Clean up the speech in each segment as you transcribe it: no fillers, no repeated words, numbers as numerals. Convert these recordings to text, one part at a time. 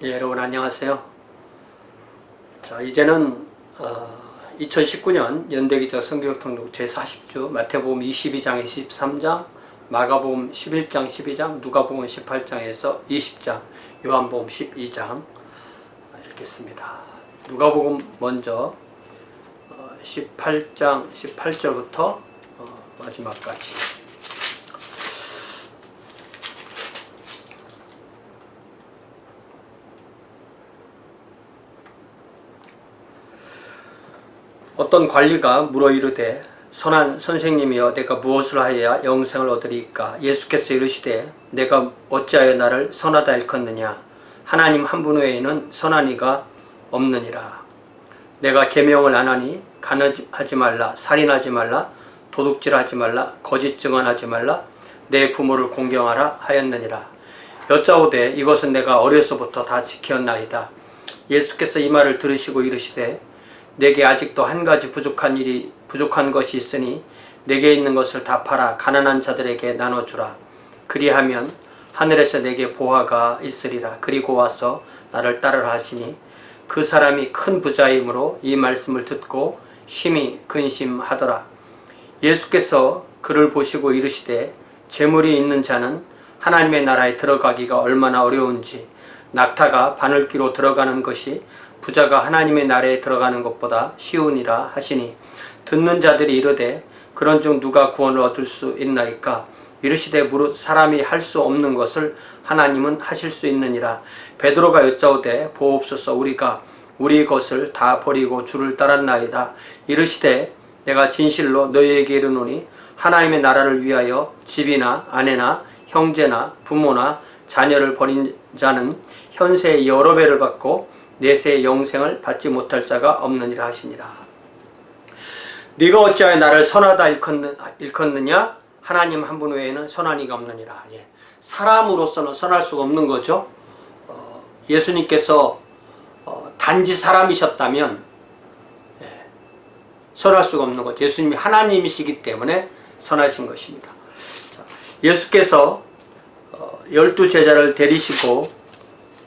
예, 여러분 안녕하세요. 자, 이제는 2019년 연대기적 성경 통독 제40주 마태복음 22장에 13장, 마가복음 11장 12장, 누가복음 18장에서 20장, 요한복음 12장 읽겠습니다. 누가복음 먼저 18장 18절부터 마지막까지. 어떤 관리가 물어 이르되 선한 선생님이여 내가 무엇을 하여야 영생을 얻으리이까? 예수께서 이르시되 내가 어찌하여 나를 선하다 일컫느냐? 하나님 한 분 외에는 선한 이가 없느니라. 내가 계명을 안 하니 간음하지 말라, 살인하지 말라, 도둑질하지 말라, 거짓 증언하지 말라, 내 부모를 공경하라 하였느니라. 여짜오되 이것은 내가 어려서부터 다 지켰나이다. 예수께서 이 말을 들으시고 이르시되 내게 아직도 한 가지 부족한 것이 있으니 내게 있는 것을 다 팔아 가난한 자들에게 나눠주라. 그리하면 하늘에서 내게 보화가 있으리라. 그리고 와서 나를 따르라 하시니 그 사람이 큰 부자이므로 이 말씀을 듣고 심히 근심하더라. 예수께서 그를 보시고 이르시되 재물이 있는 자는 하나님의 나라에 들어가기가 얼마나 어려운지, 낙타가 바늘귀로 들어가는 것이 부자가 하나님의 나라에 들어가는 것보다 쉬우니라 하시니, 듣는 자들이 이르되 그런 중 누가 구원을 얻을 수 있나이까? 이르시되 무릇 사람이 할 수 없는 것을 하나님은 하실 수 있느니라. 베드로가 여짜오되 보옵소서, 우리가 우리 것을 다 버리고 주를 따랐나이다. 이르시되 내가 진실로 너희에게 이르노니 하나님의 나라를 위하여 집이나 아내나 형제나 부모나 자녀를 버린 자는 현세에 여러 배를 받고 내세의 영생을 받지 못할 자가 없느니라 하시니라. 네가 어찌하여 나를 선하다 일컫느냐? 하나님 한 분 외에는 선한 이가 없느니라. 사람으로서는 선할 수가 없는 거죠. 예수님께서 단지 사람이셨다면 선할 수가 없는 거죠. 예수님이 하나님이시기 때문에 선하신 것입니다. 예수께서 12 제자를 데리시고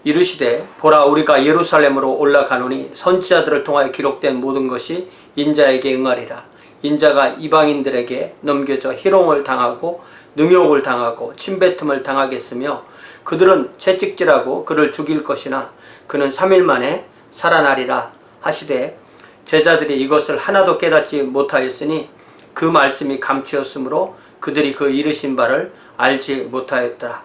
이르시되 보라, 우리가 예루살렘으로 올라가노니 선지자들을 통하여 기록된 모든 것이 인자에게 응하리라. 인자가 이방인들에게 넘겨져 희롱을 당하고 능욕을 당하고 침뱉음을 당하겠으며 그들은 채찍질하고 그를 죽일 것이나 그는 3일 만에 살아나리라 하시되, 제자들이 이것을 하나도 깨닫지 못하였으니 그 말씀이 감추었으므로 그들이 그 이르신 바를 알지 못하였더라.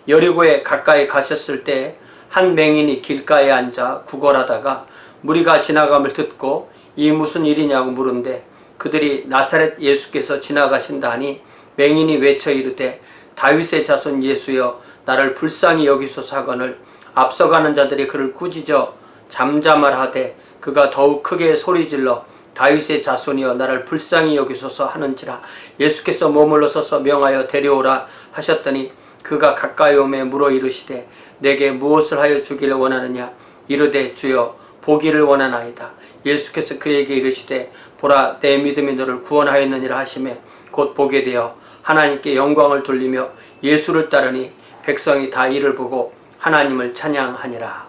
여리고에 가까이 가셨을 때 한 맹인이 길가에 앉아 구걸하다가 무리가 지나감을 듣고 이 무슨 일이냐고 물은데, 그들이 나사렛 예수께서 지나가신다 하니 맹인이 외쳐 이르되 다윗의 자손 예수여 나를 불쌍히 여기소서 하거늘, 앞서가는 자들이 그를 꾸짖어 잠잠하되 그가 더욱 크게 소리질러 다윗의 자손이여 나를 불쌍히 여기소서 하는지라. 예수께서 머물러 서서 명하여 데려오라 하셨더니 그가 가까이 오매 물어 이르시되 내게 무엇을 하여 주기를 원하느냐? 이르되 주여 보기를 원하나이다. 예수께서 그에게 이르시되 보라, 내 믿음이 너를 구원하였느니라 하시매 곧 보게 되어 하나님께 영광을 돌리며 예수를 따르니 백성이 다 이를 보고 하나님을 찬양하니라.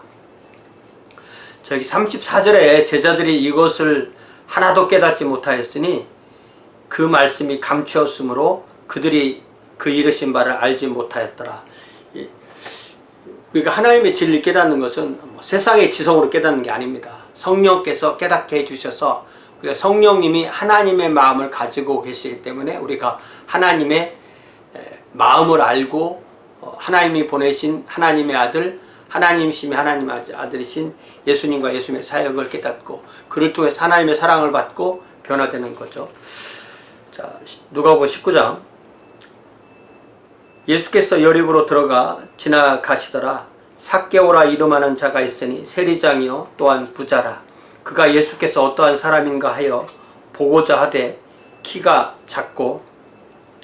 저기 34절에 제자들이 이것을 하나도 깨닫지 못하였으니 그 말씀이 감추었으므로 그들이 그 이르신 바를 알지 못하였더라. 우리가 하나님의 진리를 깨닫는 것은 세상의 지성으로 깨닫는 게 아닙니다. 성령께서 깨닫게 해주셔서, 우리가 성령님이 하나님의 마음을 가지고 계시기 때문에 우리가 하나님의 마음을 알고 하나님이 보내신 하나님의 아들, 하나님이심이 하나님의 아들이신 예수님과 예수님의 사역을 깨닫고 그를 통해서 하나님의 사랑을 받고 변화되는 거죠. 자, 누가복음 19장. 예수께서 여리고로 들어가 지나가시더라. 삭개오라 이름하는 자가 있으니 세리장이요 또한 부자라. 그가 예수께서 어떠한 사람인가 하여 보고자 하되 키가 작고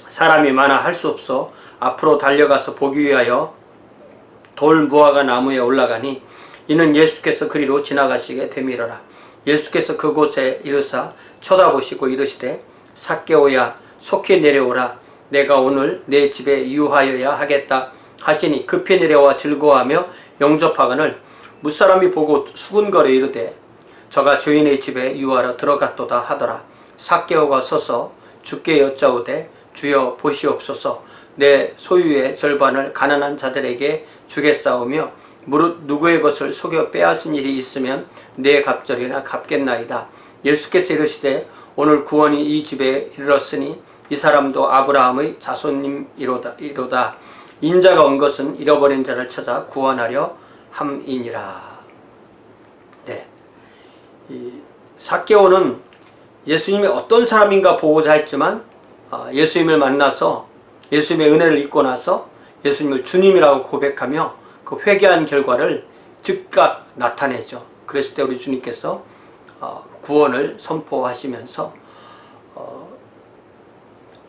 사람이 많아 할 수 없어 앞으로 달려가서 보기 위하여 돌 무화과 나무에 올라가니 이는 예수께서 그리로 지나가시게 되밀어라. 예수께서 그곳에 이르사 쳐다보시고 이르시되 삭개오야 속히 내려오라. 내가 오늘 내 집에 유하여야 하겠다 하시니 급히 내려와 즐거워하며 영접하거늘 무사람이 보고 수군거려 이르되 저가 죄인의 집에 유하러 들어갔도다 하더라. 삭개오가 서서 주께 여짜오되 주여 보시옵소서 내 소유의 절반을 가난한 자들에게 주겠사오며 무릇 누구의 것을 속여 빼앗은 일이 있으면 내 갑절이나 갚겠나이다. 예수께서 이르시되 오늘 구원이 이 집에 이르렀으니 이 사람도 아브라함의 자손님이로다. 인자가 온 것은 잃어버린 자를 찾아 구원하려 함이니라. 네, 이 삭개오는 예수님이 어떤 사람인가 보고자 했지만 예수님을 만나서 예수님의 은혜를 입고 나서 예수님을 주님이라고 고백하며 그 회개한 결과를 즉각 나타내죠. 그랬을 때 우리 주님께서 구원을 선포하시면서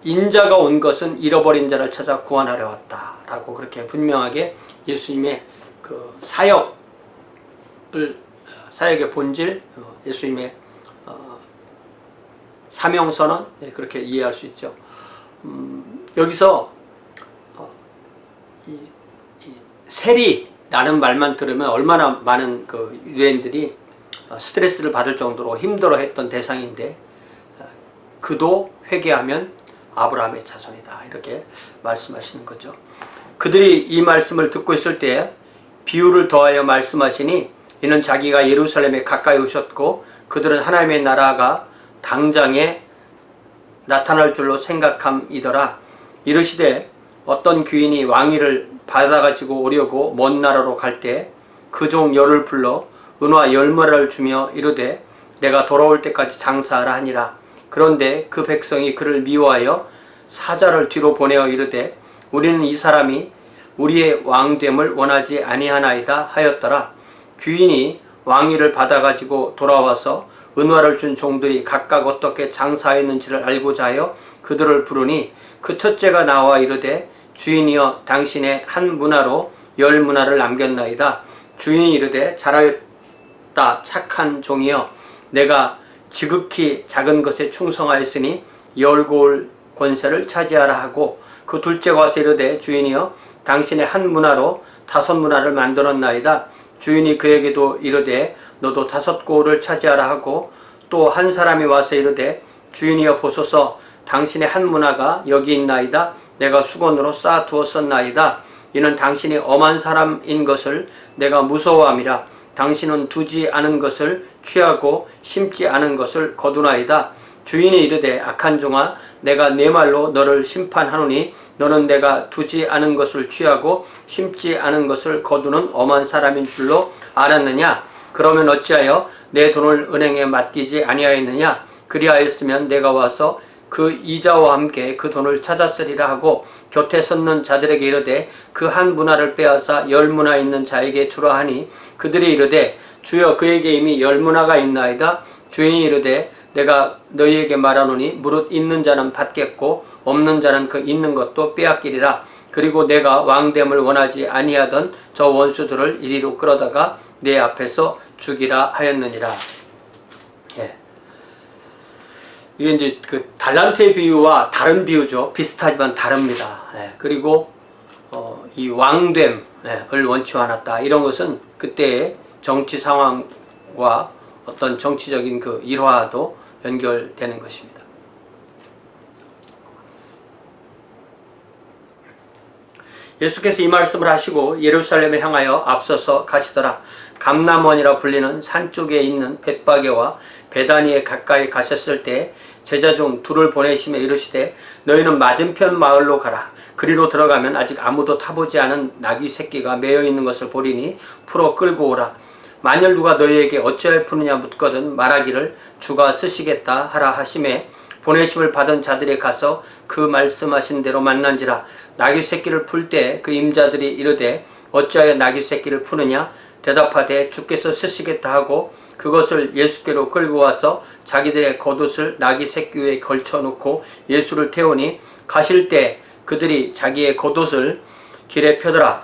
인자가 온 것은 잃어버린 자를 찾아 구원하려 왔다라고 그렇게 분명하게 예수님의 그 사역의 본질, 예수님의 사명선언, 그렇게 이해할 수 있죠. 여기서 이 세리라는 말만 들으면 얼마나 많은 그 유대인들이 스트레스를 받을 정도로 힘들어했던 대상인데 그도 회개하면 아브라함의 자손이다 이렇게 말씀하시는 거죠. 그들이 이 말씀을 듣고 있을 때 비유를 더하여 말씀하시니 이는 자기가 예루살렘에 가까이 오셨고 그들은 하나님의 나라가 당장에 나타날 줄로 생각함이더라. 이르시되 어떤 귀인이 왕위를 받아가지고 오려고 먼 나라로 갈 때 그 종 열을 불러 은화 10마리를 주며 이르되 내가 돌아올 때까지 장사하라 하니라. 그런데 그 백성이 그를 미워하여 사자를 뒤로 보내어 이르되 우리는 이 사람이 우리의 왕됨을 원하지 아니하나이다 하였더라. 귀인이 왕위를 받아가지고 돌아와서 은화를 준 종들이 각각 어떻게 장사했는지를 알고자 하여 그들을 부르니 그 첫째가 나와 이르되 주인이여 당신의 한 문화로 10문화를 남겼나이다. 주인이 이르되 잘하였다 착한 종이여 내가 지극히 작은 것에 충성하였으니 10고을 권세를 차지하라 하고 그 둘째가 와서 이르되 주인이여 당신의 한 문화로 5문화를 만들었나이다. 주인이 그에게도 이르되 너도 5고을을 차지하라 하고 또 한 사람이 와서 이르되 주인이여 보소서 당신의 한 문화가 여기 있나이다. 내가 수건으로 쌓아두었었나이다. 이는 당신이 엄한 사람인 것을 내가 무서워함이라. 당신은 두지 않은 것을 취하고 심지 않은 것을 거두나이다. 주인이 이르되 악한 종아 내가 내 말로 너를 심판하노니 너는 내가 두지 않은 것을 취하고 심지 않은 것을 거두는 엄한 사람인 줄로 알았느냐. 그러면 어찌하여 내 돈을 은행에 맡기지 아니하였느냐. 그리하였으면 내가 와서 그 이자와 함께 그 돈을 찾았으리라 하고 곁에 섰는 자들에게 이르되 그 한 문화를 빼앗아 10문화 있는 자에게 주라 하니 그들이 이르되 주여 그에게 이미 10문화가 있나이다. 주인이 이르되 내가 너희에게 말하노니 무릇 있는 자는 받겠고 없는 자는 그 있는 것도 빼앗기리라. 그리고 내가 왕됨을 원하지 아니하던 저 원수들을 이리로 끌어다가 내 앞에서 죽이라 하였느니라. 예. 이게 이제 그 달란트의 비유와 다른 비유죠. 비슷하지만 다릅니다. 예. 그리고 이 왕됨을 원치 않았다. 이런 것은 그때의 정치 상황과 어떤 정치적인 그 일화도 연결되는 것입니다. 예수께서 이 말씀을 하시고 예루살렘에 향하여 앞서서 가시더라. 감람원이라 불리는 산 쪽에 있는 벳바게와 베다니에 가까이 가셨을 때 제자 중 둘을 보내시며 이르시되 너희는 맞은편 마을로 가라. 그리로 들어가면 아직 아무도 타보지 않은 나귀 새끼가 매여 있는 것을 보리니 풀어 끌고 오라. 만일 누가 너희에게 어찌하여 푸느냐 묻거든 말하기를 주가 쓰시겠다 하라 하시매 보내심을 받은 자들이 가서 그 말씀하신 대로 만난지라. 나귀 새끼를 풀 때 그 임자들이 이르되 어찌하여 나귀 새끼를 푸느냐 대답하되 주께서 쓰시겠다 하고 그것을 예수께로 끌고 와서 자기들의 겉옷을 나귀 새끼 위에 걸쳐놓고 예수를 태우니 가실 때 그들이 자기의 겉옷을 길에 펴더라.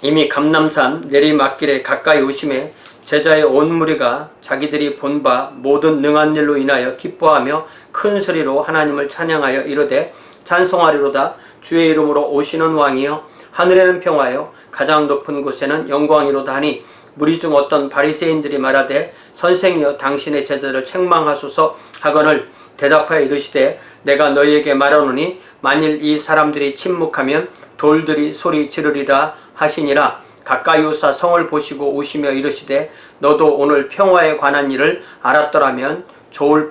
이미 감람산 내리막길에 가까이 오심에 제자의 온 무리가 자기들이 본 바 모든 능한 일로 인하여 기뻐하며 큰 소리로 하나님을 찬양하여 이르되 찬송하리로다. 주의 이름으로 오시는 왕이여 하늘에는 평화요 가장 높은 곳에는 영광이로다 하니 무리 중 어떤 바리새인들이 말하되 선생이여 당신의 제자들을 책망하소서 하거늘 대답하여 이르시되 내가 너희에게 말하노니 만일 이 사람들이 침묵하면 돌들이 소리 지르리라 하시니라. 가까이 오사 성을 보시고 우시며 이르시되 너도 오늘 평화에 관한 일을 알았더라면 좋을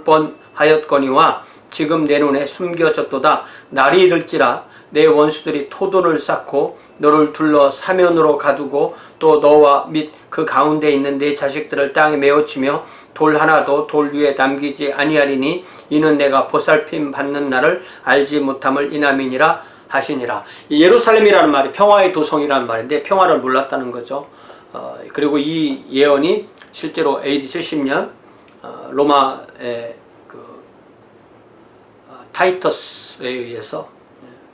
뻔하였거니와 지금 내 눈에 숨겨졌도다. 날이 이를지라 내 원수들이 토돈을 쌓고 너를 둘러 사면으로 가두고 또 너와 및 그 가운데 있는 네 자식들을 땅에 메어치며 돌 하나도 돌 위에 남기지 아니하리니 이는 내가 보살핌 받는 날을 알지 못함을 인함이니라 하시니라. 예루살렘이라는 말이 평화의 도성이라는 말인데 평화를 몰랐다는 거죠. 그리고 이 예언이 실제로 AD 70년 로마의 타이터스에 의해서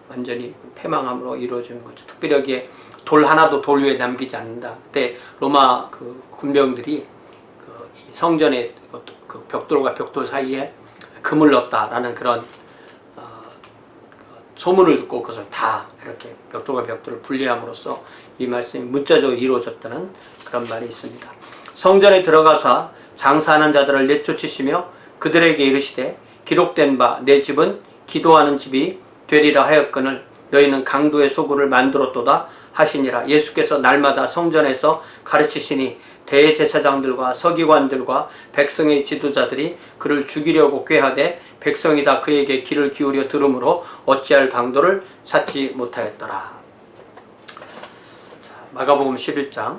완전히 패망함으로 이루어지는 거죠. 특별히 여기에 돌 하나도 돌 위에 남기지 않는다. 그때 로마 군병들이 성전의 벽돌과 벽돌 사이에 금을 넣었다라는 그런 소문을 듣고 그것을 다 이렇게 벽돌과 벽돌을 분리함으로써 이 말씀이 문자적으로 이루어졌다는 그런 말이 있습니다. 성전에 들어가사 장사하는 자들을 내쫓으시며 그들에게 이르시되 기록된 바 내 집은 기도하는 집이 되리라 하였거늘 너희는 강도의 소굴을 만들었도다 하시니라. 예수께서 날마다 성전에서 가르치시니 대제사장들과 서기관들과 백성의 지도자들이 그를 죽이려고 꾀하되 백성이 다 그에게 귀를 기울여 들으므로 어찌할 방도를 찾지 못하였더라. 마가복음 11장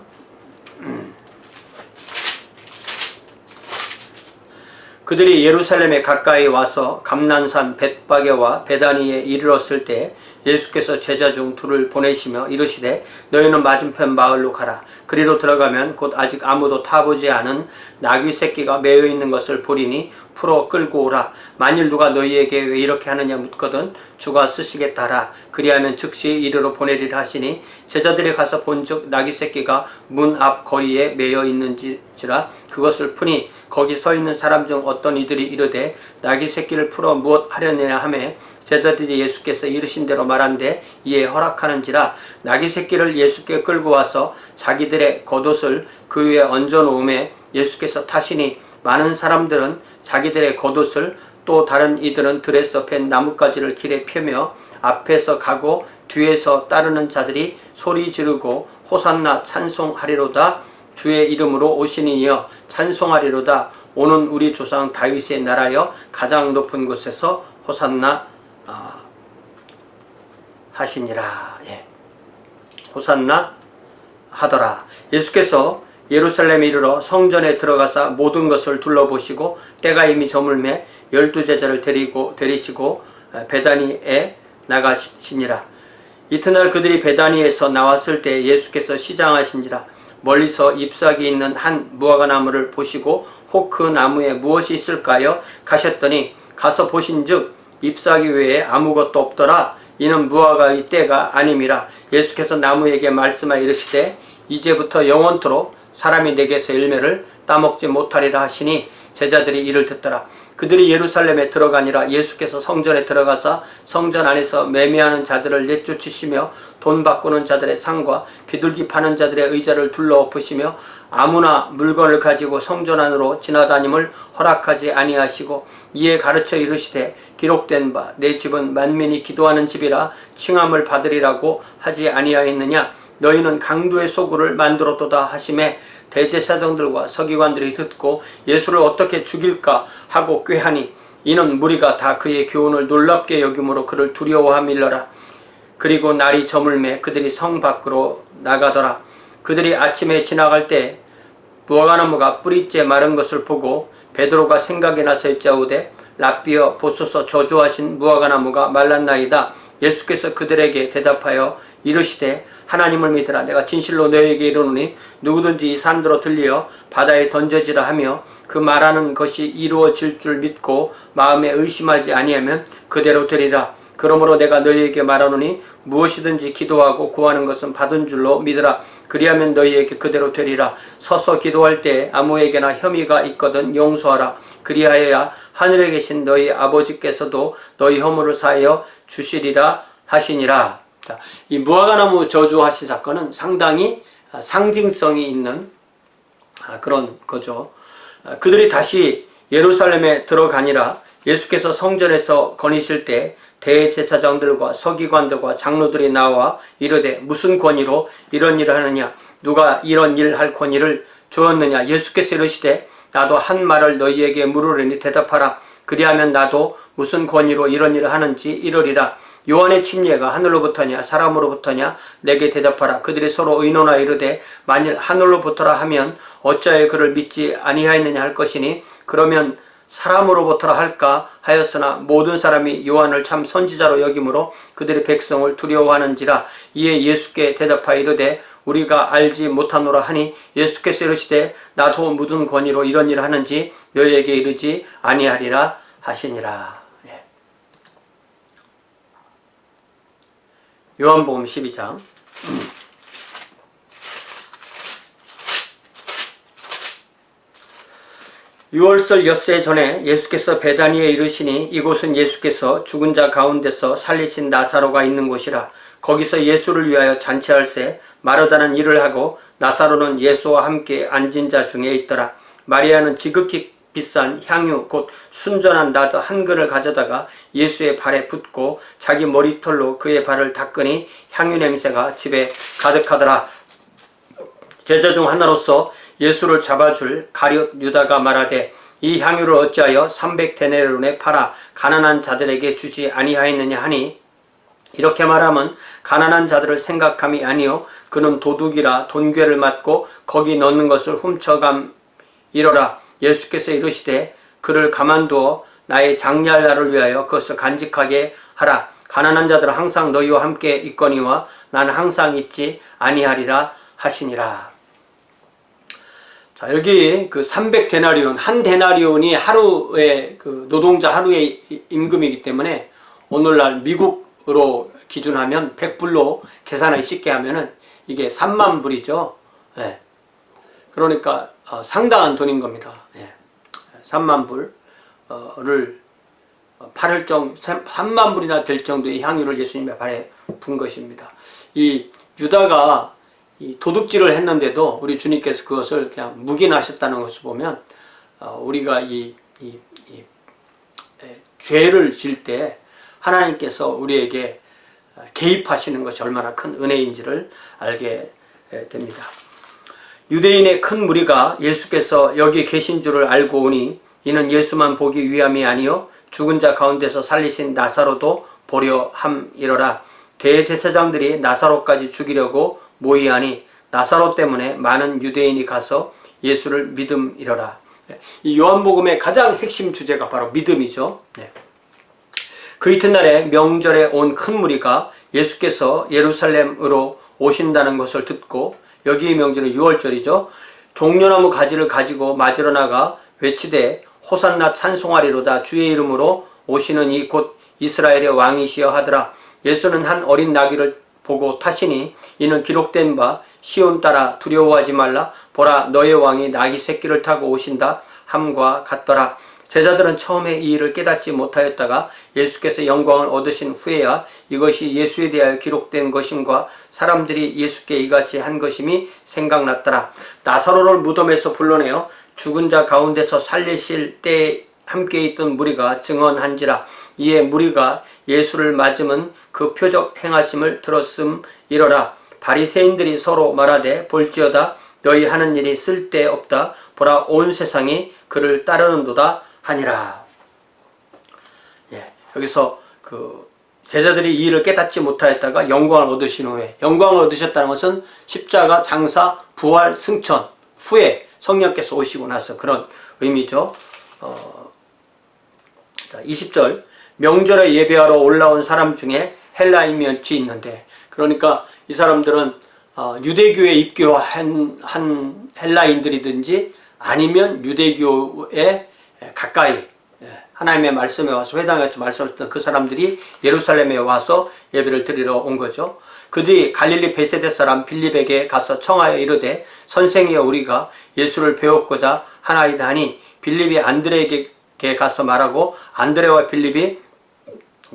그들이 예루살렘에 가까이 와서 감난산 벳바게와 베다니에 이르렀을 때 예수께서 제자 중 둘을 보내시며 이르시되 너희는 맞은편 마을로 가라. 그리로 들어가면 곧 아직 아무도 타보지 않은 나귀 새끼가 매여 있는 것을 보리니 풀어 끌고 오라. 만일 누가 너희에게 왜 이렇게 하느냐 묻거든 주가 쓰시겠다 하라. 그리하면 즉시 이리로 보내리라 하시니 제자들이 가서 본즉 나귀 새끼가 문 앞 거리에 매여 있는지라 그것을 푸니 거기 서 있는 사람 중 어떤 이들이 이르되 나귀 새끼를 풀어 무엇 하려느냐 하며 제자들이 예수께서 이르신 대로 말한데 이에 허락하는지라. 나귀 새끼를 예수께 끌고 와서 자기들의 겉옷을 그 위에 얹어 놓음에 예수께서 타시니 많은 사람들은 자기들의 겉옷을 또 다른 이들은 들에서 팬 나뭇가지를 길에 펴며 앞에서 가고 뒤에서 따르는 자들이 소리 지르고 호산나 찬송하리로다. 주의 이름으로 오시는 이여 찬송하리로다. 오는 우리 조상 다윗의 나라여 가장 높은 곳에서 호산나 하시니라. 예. 호산나 하더라. 예수께서 예루살렘에 이르러 성전에 들어가사 모든 것을 둘러보시고 때가 이미 저물매 12제자를 데리시고 베다니에 나가시니라. 이튿날 그들이 베다니에서 나왔을 때 예수께서 시장하신지라. 멀리서 잎사귀 있는 한 무화과나무를 보시고 혹 그 나무에 무엇이 있을까요? 가셨더니 가서 보신즉 잎사귀 외에 아무것도 없더라. 이는 무화과의 때가 아님이라. 예수께서 나무에게 말씀하여 이르시되 이제부터 영원토록 사람이 내게서 열매를 따먹지 못하리라 하시니 제자들이 이를 듣더라. 그들이 예루살렘에 들어가니라. 예수께서 성전에 들어가사 성전 안에서 매매하는 자들을 내쫓으시며 돈 바꾸는 자들의 상과 비둘기 파는 자들의 의자를 둘러엎으시며 아무나 물건을 가지고 성전 안으로 지나다님을 허락하지 아니하시고 이에 가르쳐 이르시되 기록된 바 내 집은 만민이 기도하는 집이라 칭함을 받으리라고 하지 아니하였느냐. 너희는 강도의 소굴을 만들었도다 하시매 대제사장들과 서기관들이 듣고 예수를 어떻게 죽일까 하고 꾀하니 이는 무리가 다 그의 교훈을 놀랍게 여김으로 그를 두려워함일러라. 그리고 날이 저물매 그들이 성 밖으로 나가더라. 그들이 아침에 지나갈 때 무화과나무가 뿌리째 마른 것을 보고 베드로가 생각이 나서 여짜오되 랍비여 보소서 저주하신 무화과나무가 말랐나이다. 예수께서 그들에게 대답하여 이르시되 하나님을 믿으라. 내가 진실로 너희에게 이르노니 누구든지 이 산더러 들려 바다에 던져지라 하며 그 말하는 것이 이루어질 줄 믿고 마음에 의심하지 아니하면 그대로 되리라. 그러므로 내가 너희에게 말하노니 무엇이든지 기도하고 구하는 것은 받은 줄로 믿으라. 그리하면 너희에게 그대로 되리라. 서서 기도할 때 아무에게나 혐의가 있거든 용서하라. 그리하여야 하늘에 계신 너희 아버지께서도 너희 허물을 사하여 주시리라 하시니라. 자, 이 무화과나무 저주화시 사건은 상당히 상징성이 있는 그런 거죠. 그들이 다시 예루살렘에 들어가니라. 예수께서 성전에서 거니실 때 대제사장들과 서기관들과 장로들이 나와 이르되 무슨 권위로 이런 일을 하느냐, 누가 이런 일 할 권위를 주었느냐. 예수께서 이르시되 나도 한 말을 너희에게 물으려니 대답하라. 그리하면 나도 무슨 권위로 이런 일을 하는지 이르리라. 요한의 침례가 하늘로부터냐 사람으로부터냐 내게 대답하라. 그들이 서로 의논하 이르되 만일 하늘로부터라 하면 어찌하여 그를 믿지 아니하였느냐 할 것이니 그러면 사람으로부터라 할까 하였으나 모든 사람이 요한을 참 선지자로 여김으로 그들의 백성을 두려워하는지라. 이에 예수께 대답하여 이르되 우리가 알지 못하노라 하니 예수께서 이르시되 나도 무슨 권위로 이런 일을 하는지 너희에게 이르지 아니하리라 하시니라. 요한복음 12장 6월절 엿새 전에 예수께서 베다니에 이르시니 이곳은 예수께서 죽은 자 가운데서 살리신 나사로가 있는 곳이라. 거기서 예수를 위하여 잔치할새 마르다는 일을 하고 나사로는 예수와 함께 앉은 자 중에 있더라. 마리아는 지극히 비싼 향유 곧 순전한 나드 한 그릇을 가져다가 예수의 발에 붓고 자기 머리털로 그의 발을 닦으니 향유 냄새가 집에 가득하더라. 제자 중 하나로서 예수를 잡아줄 가룟 유다가 말하되 이 향유를 어찌하여 300데나리온에 팔아 가난한 자들에게 주지 아니하였느냐 하니 이렇게 말하면 가난한 자들을 생각함이 아니요 그는 도둑이라 돈괴를 맞고 거기 넣는 것을 훔쳐감이로라. 예수께서 이르시되 그를 가만두어 나의 장례할 날을 위하여 그것을 간직하게 하라. 가난한 자들은 항상 너희와 함께 있거니와 나는 항상 있지 아니하리라 하시니라. 자, 여기 그 300데나리온, 한 데나리온이 하루의 그 노동자 하루의 임금이기 때문에 오늘날 미국으로 기준하면 100불로 계산하기 쉽게 하면은 이게 3만 불이죠. 예. 그러니까 상당한 돈인 겁니다. 예. 3만 불을 팔을 3만 불이나 될 정도의 향유를 예수님의 발에 분 것입니다. 이 유다가 이 도둑질을 했는데도 우리 주님께서 그것을 그냥 묵인하셨다는 것을 보면 우리가 이 죄를 질 때 하나님께서 우리에게 개입하시는 것이 얼마나 큰 은혜인지를 알게 됩니다. 유대인의 큰 무리가 예수께서 여기 계신 줄을 알고 오니 이는 예수만 보기 위함이 아니요 죽은 자 가운데서 살리신 나사로도 보려 함이로라. 대제사장들이 나사로까지 죽이려고 모이하니 나사로 때문에 많은 유대인이 가서 예수를 믿음이로라. 이 요한복음의 가장 핵심 주제가 바로 믿음이죠. 그 이튿날에 명절에 온 큰 무리가 예수께서 예루살렘으로 오신다는 것을 듣고 여기 명절은 6월절이죠. 종려나무 가지를 가지고 맞으러 나가 외치되 호산나 찬송하리로다. 주의 이름으로 오시는 이 곧 이스라엘의 왕이시여 하더라. 예수는 한 어린 나귀를 보고 타시니 이는 기록된 바 시온 따라 두려워하지 말라. 보라 너의 왕이 나귀 새끼를 타고 오신다 함과 같더라. 제자들은 처음에 이 일을 깨닫지 못하였다가 예수께서 영광을 얻으신 후에야 이것이 예수에 대하여 기록된 것임과 사람들이 예수께 이같이 한 것임이 생각났더라. 나사로를 무덤에서 불러내어 죽은 자 가운데서 살리실 때에 함께 있던 무리가 증언한지라. 이에 무리가 예수를 맞으면 그 표적 행하심을 들었음이로라. 바리새인들이 서로 말하되 볼지어다 너희 하는 일이 쓸데없다. 보라 온 세상이 그를 따르는도다 하니라. 여기서 그 제자들이 이 일을 깨닫지 못하였다가 영광을 얻으신 후에, 영광을 얻으셨다는 것은 십자가, 장사, 부활, 승천 후에 성령께서 오시고 나서 그런 의미죠. 자, 20절 명절에 예배하러 올라온 사람 중에 헬라인 몇이 있는데, 그러니까 이 사람들은 유대교에 입교한 헬라인들이든지 아니면 유대교에 가까이 하나님의 말씀에 와서 회당에 와서 말씀을 듣던 그 사람들이 예루살렘에 와서 예배를 드리러 온 거죠. 그들이 갈릴리 베세데 사람 빌립에게 가서 청하여 이르되 선생이여 우리가 예수를 배웠고자 하나이다 하니 빌립이 안드레에게 가서 말하고 안드레와 빌립이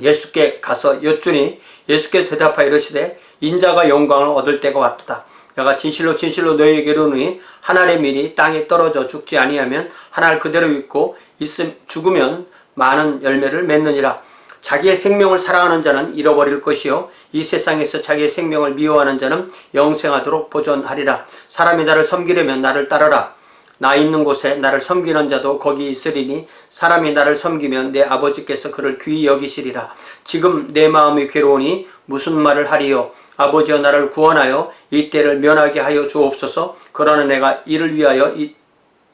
예수께 가서 여쭈니 예수께서 대답하여 이르시되 인자가 영광을 얻을 때가 왔도다. 내가 진실로 진실로 너희에게 이르노니 한 알의 밀이 땅에 떨어져 죽지 아니하면 한 알 그대로 있고 죽으면 많은 열매를 맺느니라. 자기의 생명을 사랑하는 자는 잃어버릴 것이요 이 세상에서 자기의 생명을 미워하는 자는 영생하도록 보존하리라. 사람이 나를 섬기려면 나를 따르라. 나 있는 곳에 나를 섬기는 자도 거기 있으리니 사람이 나를 섬기면 내 아버지께서 그를 귀히 여기시리라. 지금 내 마음이 괴로우니 무슨 말을 하리요. 아버지여 나를 구원하여 이 때를 면하게 하여 주옵소서. 그러나 내가 이를 위하여 이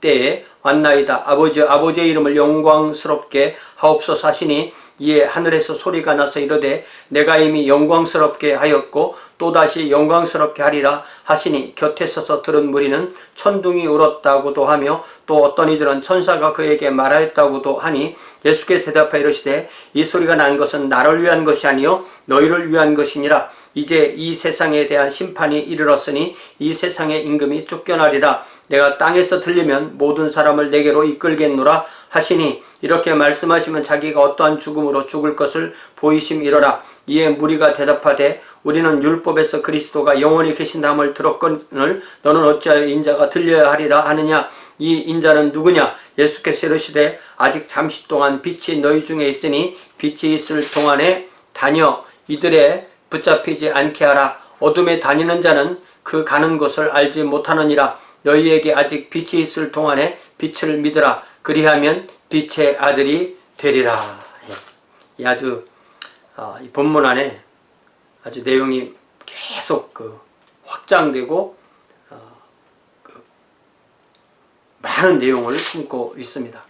때에 왔나이다. 아버지여 아버지의 이름을 영광스럽게 하옵소서 하시니 이에 하늘에서 소리가 나서 이르되 내가 이미 영광스럽게 하였고 또다시 영광스럽게 하리라 하시니 곁에 서서 들은 무리는 천둥이 울었다고도 하며 또 어떤 이들은 천사가 그에게 말하였다고도 하니 예수께서 대답하여 이르시되 이 소리가 난 것은 나를 위한 것이 아니요 너희를 위한 것이니라. 이제 이 세상에 대한 심판이 이르렀으니 이 세상의 임금이 쫓겨나리라. 내가 땅에서 들리면 모든 사람을 내게로 이끌겠노라 하시니 이렇게 말씀하시면 자기가 어떠한 죽음으로 죽을 것을 보이심이러라. 이에 무리가 대답하되 우리는 율법에서 그리스도가 영원히 계신다함을 들었거늘 너는 어찌하여 인자가 들려야 하리라 하느냐. 이 인자는 누구냐. 예수께서 이르시되 아직 잠시 동안 빛이 너희 중에 있으니 빛이 있을 동안에 다녀 이들의 붙잡히지 않게 하라. 어둠에 다니는 자는 그 가는 곳을 알지 못하느니라. 너희에게 아직 빛이 있을 동안에 빛을 믿으라. 그리하면 빛의 아들이 되리라. 이 아주 이 본문 안에 아주 내용이 계속 확장되고 많은 내용을 품고 있습니다.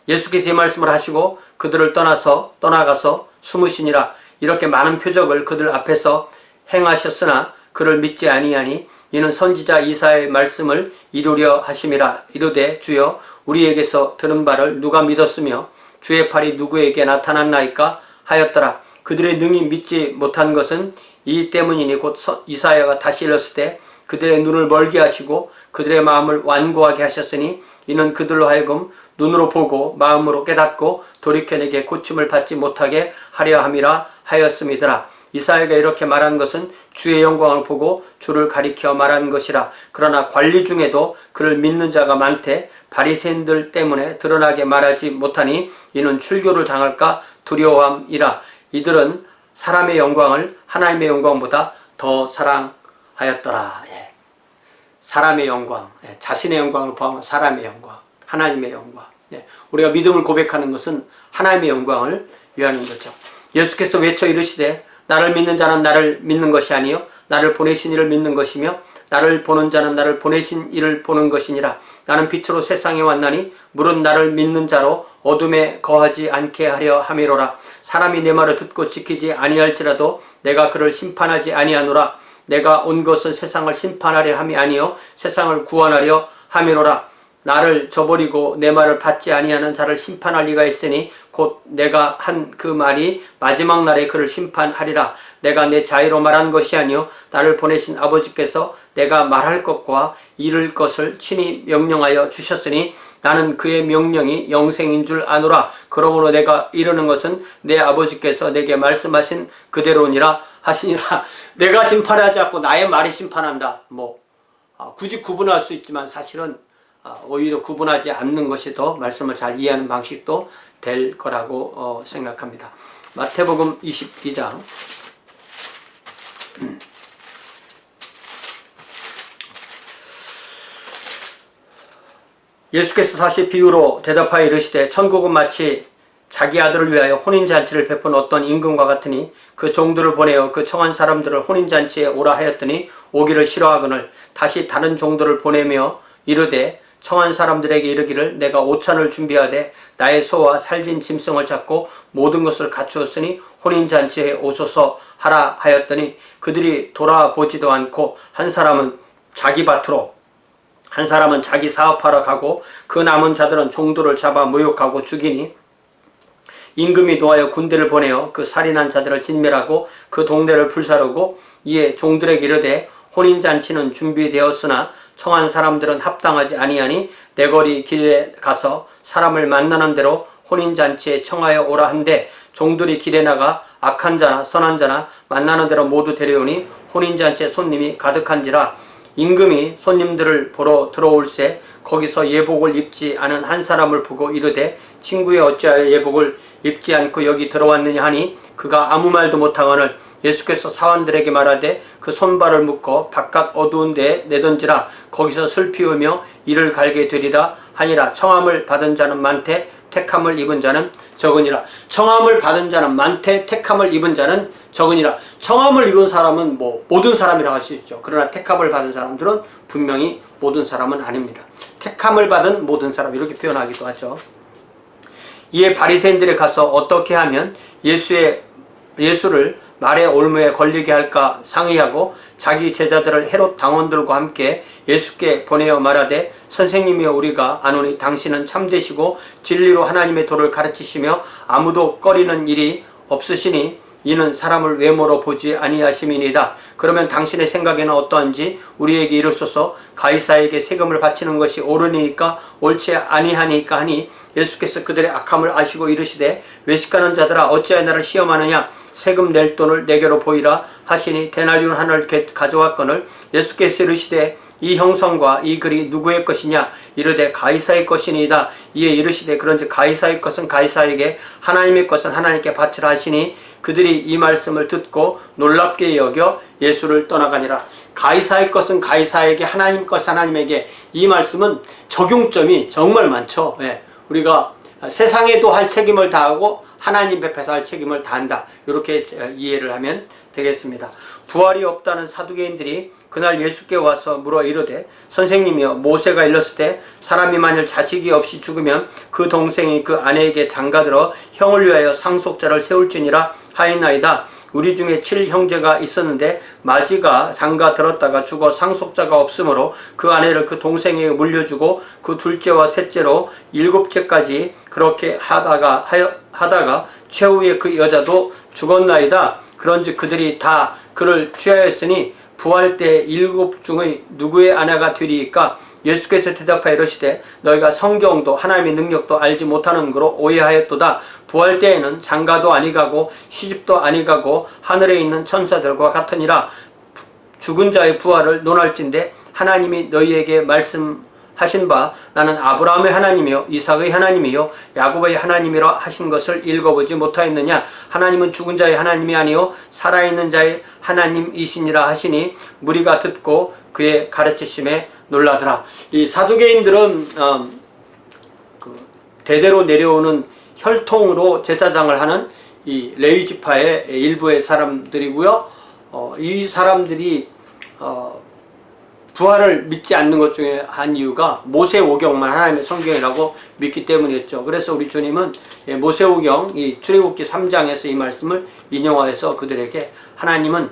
예수께서 이 말씀을 하시고 그들을 떠나가서 숨으시니라. 이렇게 많은 표적을 그들 앞에서 행하셨으나 그를 믿지 아니하니 이는 선지자 이사야의 말씀을 이루려 하심이라. 이르되 주여 우리에게서 들은 바를 누가 믿었으며 주의 팔이 누구에게 나타났나이까 하였더라. 그들의 능히 믿지 못한 것은 이 때문이니 곧 이사야가 다시 일렀을 때 그들의 눈을 멀게 하시고 그들의 마음을 완고하게 하셨으니 이는 그들로 하여금 눈으로 보고 마음으로 깨닫고 돌이켜 내게 고침을 받지 못하게 하려 함이라 하였음이더라. 이사야가 이렇게 말한 것은 주의 영광을 보고 주를 가리켜 말한 것이라. 그러나 관리 중에도 그를 믿는 자가 많되 바리새인들 때문에 드러나게 말하지 못하니 이는 출교를 당할까 두려워함이라. 이들은 사람의 영광을 하나님의 영광보다 더 사랑하였더라. 사람의 영광, 자신의 영광을 포함한 사람의 영광, 하나님의 영광. 우리가 믿음을 고백하는 것은 하나님의 영광을 위하는 거죠. 예수께서 외쳐 이르시되 나를 믿는 자는 나를 믿는 것이 아니요 나를 보내신 이를 믿는 것이며 나를 보는 자는 나를 보내신 이를 보는 것이니라. 나는 빛으로 세상에 왔나니 물은 나를 믿는 자로 어둠에 거하지 않게 하려 함이로라. 사람이 내 말을 듣고 지키지 아니할지라도 내가 그를 심판하지 아니하노라. 내가 온 것은 세상을 심판하려 함이 아니요 세상을 구원하려 함이로라. 나를 저버리고 내 말을 받지 아니하는 자를 심판할 리가 있으니 곧 내가 한 그 말이 마지막 날에 그를 심판하리라. 내가 내 자유로 말한 것이 아니요 나를 보내신 아버지께서 내가 말할 것과 이룰 것을 친히 명령하여 주셨으니 나는 그의 명령이 영생인 줄 아노라. 그러므로 내가 이르는 것은 내 아버지께서 내게 말씀하신 그대로니라 하시니라. 내가 심판하지 않고 나의 말이 심판한다. 굳이 구분할 수 있지만 사실은 오히려 구분하지 않는 것이 더 말씀을 잘 이해하는 방식도 될 거라고 생각합니다. 마태복음 22장 예수께서 다시 비유로 대답하여 이르시되 천국은 마치 자기 아들을 위하여 혼인잔치를 베푼 어떤 임금과 같으니 그 종들을 보내어 그 청한 사람들을 혼인잔치에 오라 하였더니 오기를 싫어하거늘 다시 다른 종들을 보내며 이르되 청한 사람들에게 이르기를 내가 오찬을 준비하되 나의 소와 살진 짐승을 잡고 모든 것을 갖추었으니 혼인잔치에 오소서 하라 하였더니 그들이 돌아보지도 않고 한 사람은 자기 밭으로 한 사람은 자기 사업하러 가고 그 남은 자들은 종들을 잡아 모욕하고 죽이니 임금이 노하여 군대를 보내어 그 살인한 자들을 진멸하고 그 동네를 불사르고 이에 종들에게 이르되 혼인잔치는 준비되었으나 청한 사람들은 합당하지 아니하니 내거리 길에 가서 사람을 만나는 대로 혼인잔치에 청하여 오라 한데 종들이 길에 나가 악한 자나 선한 자나 만나는 대로 모두 데려오니 혼인잔치에 손님이 가득한지라. 임금이 손님들을 보러 들어올새 거기서 예복을 입지 않은 한 사람을 보고 이르되 친구여 어찌하여 예복을 입지 않고 여기 들어왔느냐 하니 그가 아무 말도 못하거늘 예수께서 사원들에게 말하되 그 손발을 묶어 바깥 어두운 데에 내던지라. 거기서 슬피 울며 이를 갈게 되리라 하니라. 청함을 받은 자는 많되 택함을 입은 자는 적으니라. 청함을 받은 자는 많되 택함을 입은 자는 적으니라. 청함을 입은 사람은 모든 사람이라고 할 수 있죠. 그러나 택함을 받은 사람들은 분명히 모든 사람은 아닙니다. 택함을 받은 모든 사람, 이렇게 표현하기도 하죠. 이에 바리새인들에 가서 어떻게 하면 예수를 말의 올무에 걸리게 할까 상의하고 자기 제자들을 헤롯 당원들과 함께 예수께 보내어 말하되 선생님이여 우리가 아노니 당신은 참되시고 진리로 하나님의 도를 가르치시며 아무도 꺼리는 일이 없으시니 이는 사람을 외모로 보지 아니하심이니이다. 그러면 당신의 생각에는 어떠한지 우리에게 이르소서. 가이사에게 세금을 바치는 것이 옳으니까 옳지 아니하니까 하니 예수께서 그들의 악함을 아시고 이르시되 외식하는 자들아 어찌하여 나를 시험하느냐. 세금 낼 돈을 내게로 보이라 하시니 데나리온 하나를 가져왔거늘 예수께서 이르시되 이 형성과 이 글이 누구의 것이냐. 이르되 가이사의 것이니이다. 이에 이르시되 그런즉 가이사의 것은 가이사에게 하나님의 것은 하나님께 바치라 하시니 그들이 이 말씀을 듣고 놀랍게 여겨 예수를 떠나가니라. 가이사의 것은 가이사에게 하나님 것은 하나님에게, 이 말씀은 적용점이 정말 많죠. 우리가 세상에도 할 책임을 다하고 하나님 앞에서 할 책임을 다한다. 이렇게 이해를 하면 되겠습니다. 부활이 없다는 사두개인들이 그날 예수께 와서 물어 이르되 선생님이여 모세가 일렀을 때 사람이 만일 자식이 없이 죽으면 그 동생이 그 아내에게 장가들어 형을 위하여 상속자를 세울지니라 하였나이다. 우리 중에 7형제가 있었는데 마지가 장가 들었다가 죽어 상속자가 없으므로 그 아내를 그 동생에게 물려주고 그 둘째와 셋째로 7째까지 그렇게 하다가 최후에 그 여자도 죽었나이다. 그런즉 그들이 다 그를 취하였으니 부활 때 7 중의 누구의 아내가 되리이까. 예수께서 대답하여 이르시되 너희가 성경도 하나님의 능력도 알지 못하는 거로 오해하였도다. 부활 때에는 장가도 아니가고 시집도 아니가고 하늘에 있는 천사들과 같으니라. 죽은 자의 부활을 논할진대 하나님이 너희에게 말씀하신 바 나는 아브라함의 하나님이요 이삭의 하나님이요 야곱의 하나님이라 하신 것을 읽어보지 못하였느냐. 하나님은 죽은 자의 하나님이 아니요 살아있는 자의 하나님이시니라 하시니 무리가 듣고 그의 가르치심에 놀라더라. 이 사두개인들은 대대로 내려오는 혈통으로 제사장을 하는 이 레위 지파의 일부의 사람들이고요. 이 사람들이 부활을 믿지 않는 것 중에 한 이유가 모세오경만 하나님의 성경이라고 믿기 때문이었죠. 그래서 우리 주님은 모세오경 이 출애굽기 3장에서 이 말씀을 인용하여서 그들에게 하나님은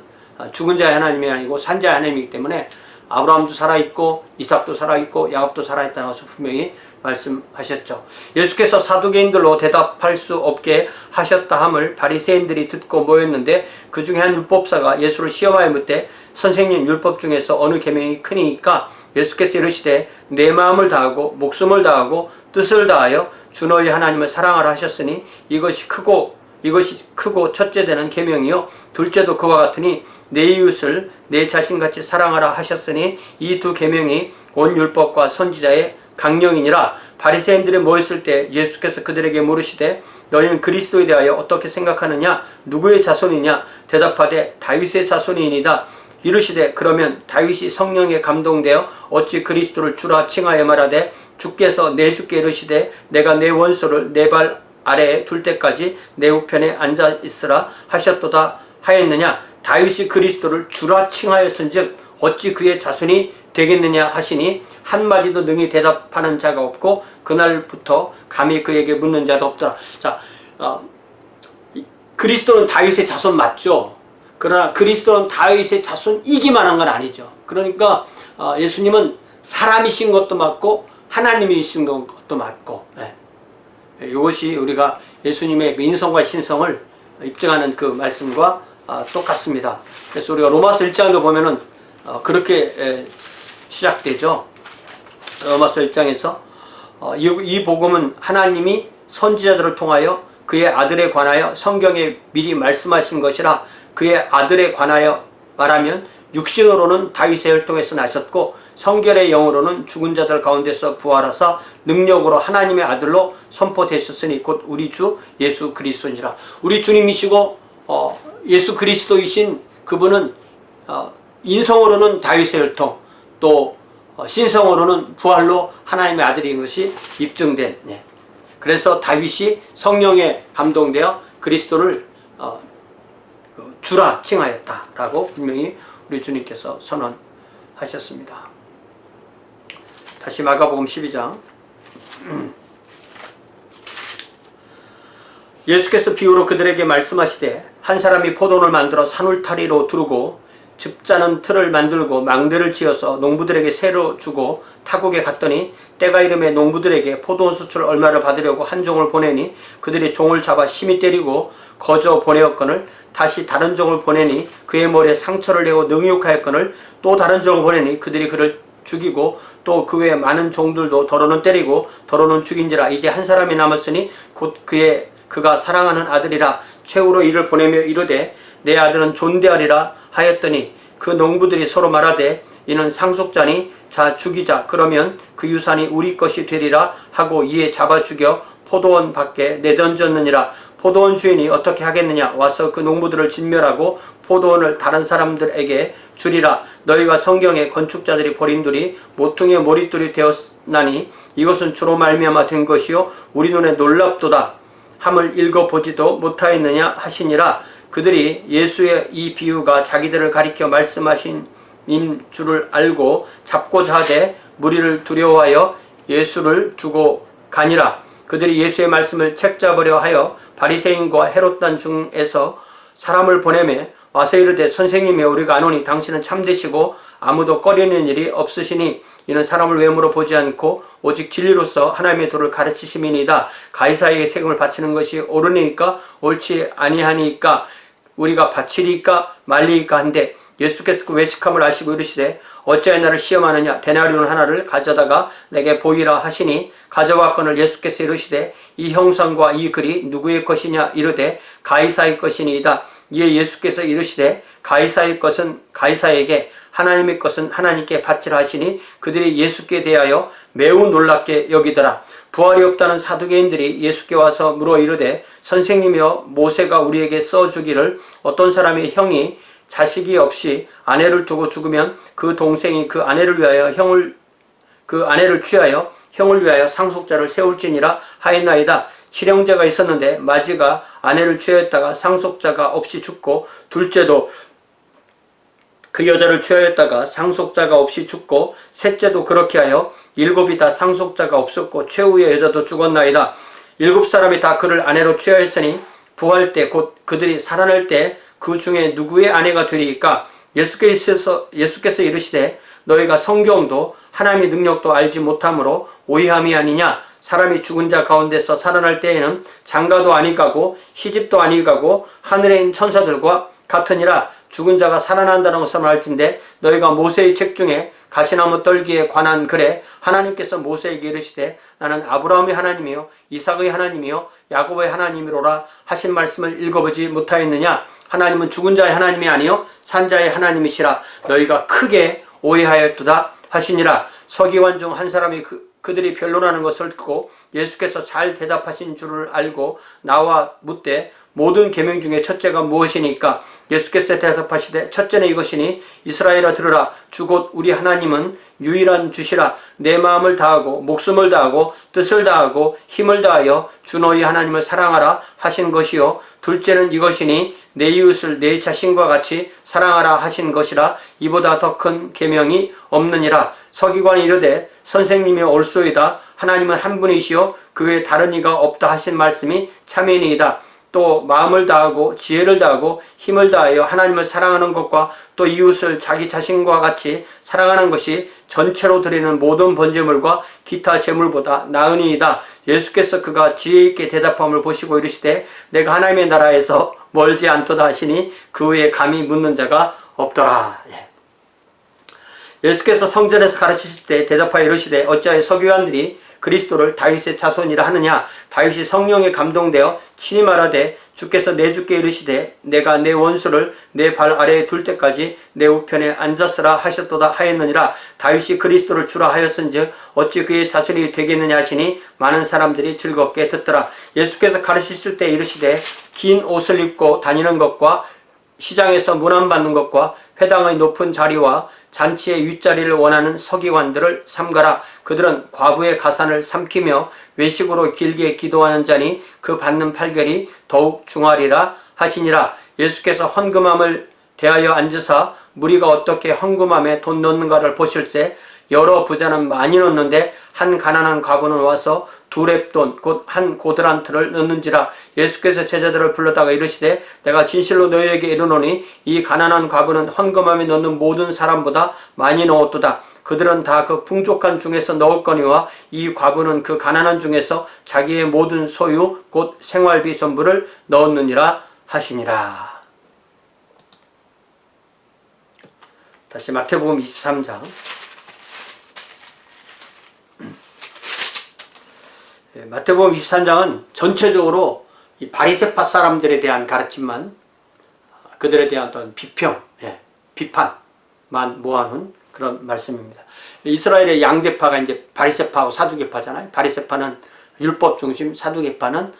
죽은 자의 하나님이 아니고 산 자의 하나님이기 때문에 아브라함도 살아있고 이삭도 살아있고 야곱도 살아있다는 것을 분명히 말씀하셨죠. 예수께서 사두개인들로 대답할 수 없게 하셨다 함을 바리새인들이 듣고 모였는데 그 중에 한 율법사가 예수를 시험하여 묻되 선생님 율법 중에서 어느 계명이 크니까. 예수께서 이르시되 내 마음을 다하고 목숨을 다하고 뜻을 다하여 주 너희 하나님을 사랑하라 하셨으니 이것이 크고 첫째 되는 계명이요 둘째도 그와 같으니 내 이웃을 내 자신같이 사랑하라 하셨으니 이 두 계명이 온 율법과 선지자의 강령이니라. 바리새인들이 모였을 때 예수께서 그들에게 물으시되 너희는 그리스도에 대하여 어떻게 생각하느냐. 누구의 자손이냐. 대답하되 다윗의 자손이니이다. 이르시되 그러면 다윗이 성령에 감동되어 어찌 그리스도를 주라 칭하여 말하되 주께서 내 주께 이르시되 내가 내 원수를 내 발 아래에 둘 때까지 내 우편에 앉아 있으라 하셨도다 하였느냐. 다윗이 그리스도를 주라 칭하였은즉 어찌 그의 자손이 되겠느냐 하시니 한마디도 능히 대답하는 자가 없고 그날부터 감히 그에게 묻는 자도 없더라. 자, 그리스도는 다윗의 자손 맞죠? 그러나 그리스도는 다윗의 자손이기만 한 건 아니죠. 그러니까 예수님은 사람이신 것도 맞고 하나님이신 것도 맞고, 이것이 우리가 예수님의 그 인성과 신성을 입증하는 그 말씀과 똑같습니다. 그래서 우리가 로마서 1장도 보면은 그렇게 시작되죠. 로마서 1장에서 이 복음은 하나님이 선지자들을 통하여 그의 아들에 관하여 성경에 미리 말씀하신 것이라. 그의 아들에 관하여 말하면 육신으로는 다윗의 혈통에서 나셨고 성결의 영으로는 죽은 자들 가운데서 부활하사 능력으로 하나님의 아들로 선포되셨으니 곧 우리 주 예수 그리스도니라. 우리 주님이시고 예수 그리스도이신 그분은 인성으로는 다윗의 혈통, 또 신성으로는 부활로 하나님의 아들인 것이 입증된. 그래서 다윗이 성령에 감동되어 그리스도를 주라 칭하였다라고 분명히 우리 주님께서 선언하셨습니다. 다시 마가복음 12장. 예수께서 비유로 그들에게 말씀하시되 한 사람이 포도원을 만들어 산울타리로 두르고 즙자는 틀을 만들고 망대를 지어서 농부들에게 세로 주고 타국에 갔더니 때가 이름에 농부들에게 포도원 수출 얼마를 받으려고 한 종을 보내니 그들이 종을 잡아 심히 때리고 거저 보내었거늘 다시 다른 종을 보내니 그의 머리에 상처를 내고 능욕하였거늘 또 다른 종을 보내니 그들이 그를 죽이고 또 그 외에 많은 종들도 더러는 때리고 더러는 죽인지라. 이제 한 사람이 남았으니 곧 그가 사랑하는 아들이라. 최후로 이를 보내며 이르되 내 아들은 존대하리라 하였더니 그 농부들이 서로 말하되 이는 상속자니 자 죽이자. 그러면 그 유산이 우리 것이 되리라 하고 이에 잡아 죽여 포도원 밖에 내던졌느니라. 포도원 주인이 어떻게 하겠느냐. 와서 그 농부들을 진멸하고 포도원을 다른 사람들에게 주리라. 너희가 성경에 건축자들이 버린 돌이 모퉁이의 머릿돌이 되었나니 이것은 주로 말미암아 된 것이요 우리 눈에 놀랍도다 함을 읽어보지도 못하였느냐 하시니라. 그들이 예수의 이 비유가 자기들을 가리켜 말씀하신 인 줄을 알고 잡고자 하되 무리를 두려워하여 예수를 두고 가니라. 그들이 예수의 말씀을 책잡으려 하여 바리새인과 헤롯단 중에서 사람을 보내매 와서 이르되 선생님이여 우리가 아노니 당신은 참되시고 아무도 꺼리는 일이 없으시니 이는 사람을 외모로 보지 않고 오직 진리로서 하나님의 도를 가르치심이니이다. 가이사에게 세금을 바치는 것이 옳으니까 옳지 아니하니까 우리가 바치리까 말리까 한데 예수께서 그 외식함을 아시고 이르시되 어찌하여 나를 시험하느냐. 데나리온 하나를 가져다가 내게 보이라 하시니 가져왔거늘 예수께서 이르시되 이 형상과 이 글이 누구의 것이냐. 이르되 가이사의 것이니이다. 이에 예수께서 이르시되 가이사의 것은 가이사에게 하나님의 것은 하나님께 바치라 하시니 그들이 예수께 대하여 매우 놀랍게 여기더라. 부활이 없다는 사두개인들이 예수께 와서 물어 이르되 선생님이여 모세가 우리에게 써주기를 어떤 사람의 형이 자식이 없이 아내를 두고 죽으면 그 동생이 그 아내를 취하여 형을 위하여 상속자를 세울지니라 하였나이다. 칠형제가 있었는데 마지가 아내를 취하였다가 상속자가 없이 죽고 둘째도 그 여자를 취하였다가 상속자가 없이 죽고 셋째도 그렇게 하여 일곱이 다 상속자가 없었고 최후의 여자도 죽었나이다. 일곱 사람이 다 그를 아내로 취하였으니 부활 때 곧 그들이 살아날 때 그 중에 누구의 아내가 되리이까. 예수께서 이르시되 너희가 성경도 하나님의 능력도 알지 못함으로 오해함이 아니냐. 사람이 죽은 자 가운데서 살아날 때에는 장가도 아니 가고 시집도 아니 가고 하늘에 있는 천사들과 같으니라. 죽은 자가 살아난다는 것을 말할진대 너희가 모세의 책 중에 가시나무 떨기에 관한 글에 하나님께서 모세에게 이르시되 나는 아브라함의 하나님이요 이삭의 하나님이요 야곱의 하나님이로라 하신 말씀을 읽어보지 못하였느냐. 하나님은 죽은 자의 하나님이 아니요 산 자의 하나님이시라. 너희가 크게 오해하였도다 하시니라. 서기관 중 한 사람이 그들이 변론하는 것을 듣고 예수께서 잘 대답하신 줄을 알고 나와 묻되 모든 계명 중에 첫째가 무엇이니까. 예수께서 대답하시되 첫째는 이것이니 이스라엘아 들으라. 주 곧 우리 하나님은 유일한 주시라. 내 마음을 다하고 목숨을 다하고 뜻을 다하고 힘을 다하여 주 너희 하나님을 사랑하라 하신 것이요 둘째는 이것이니 내 이웃을 내 자신과 같이 사랑하라 하신 것이라. 이보다 더 큰 계명이 없느니라. 서기관이 이르되 선생님이 옳소이다. 하나님은 한 분이시요 그 외에 다른 이가 없다 하신 말씀이 참이니이다. 또 마음을 다하고 지혜를 다하고 힘을 다하여 하나님을 사랑하는 것과 또 이웃을 자기 자신과 같이 사랑하는 것이 전체로 드리는 모든 번제물과 기타 제물보다 나으니이다. 예수께서 그가 지혜 있게 대답함을 보시고 이르시되 내가 하나님의 나라에서 멀지 않도다 하시니 그 후에 감히 묻는 자가 없더라. 예수께서 성전에서 가르치실 때 대답하여 이르시되 어찌하여 서기관들이 그리스도를 다윗의 자손이라 하느냐. 다윗이 성령에 감동되어 친히 말하되 주께서 내 주께 이르시되 내가 내 원수를 내 발 아래에 둘 때까지 내 우편에 앉았으라 하셨도다 하였느니라. 다윗이 그리스도를 주라 하였은즉 어찌 그의 자손이 되겠느냐 하시니 많은 사람들이 즐겁게 듣더라. 예수께서 가르치실 때 이르시되 긴 옷을 입고 다니는 것과 시장에서 문안받는 것과 회당의 높은 자리와 잔치의 윗자리를 원하는 서기관들을 삼가라. 그들은 과부의 가산을 삼키며 외식으로 길게 기도하는 자니 그 받는 판결이 더욱 중하리라 하시니라. 예수께서 헌금함을 대하여 앉으사 무리가 어떻게 헌금함에 돈 넣는가를 보실세 여러 부자는 많이 넣는데 한 가난한 과부는 와서 두 렙돈 곧 한 고드란트를 넣는지라. 예수께서 제자들을 불러다가 이르시되 내가 진실로 너희에게 이르노니 이 가난한 과부는 헌금함에 넣는 모든 사람보다 많이 넣었도다. 그들은 다 그 풍족한 중에서 넣었거니와 이 과부는 그 가난한 중에서 자기의 모든 소유 곧 생활비 전부를 넣었느니라 하시니라. 다시 마태복음 23장. 마태복음 23장은 전체적으로 이 바리새파 사람들에 대한 가르침만, 그들에 대한 어떤 비평, 비판만 모아놓은 그런 말씀입니다. 이스라엘의 양대파가 이제 바리새파하고 사두개파잖아요. 바리새파는 율법 중심, 사두개파는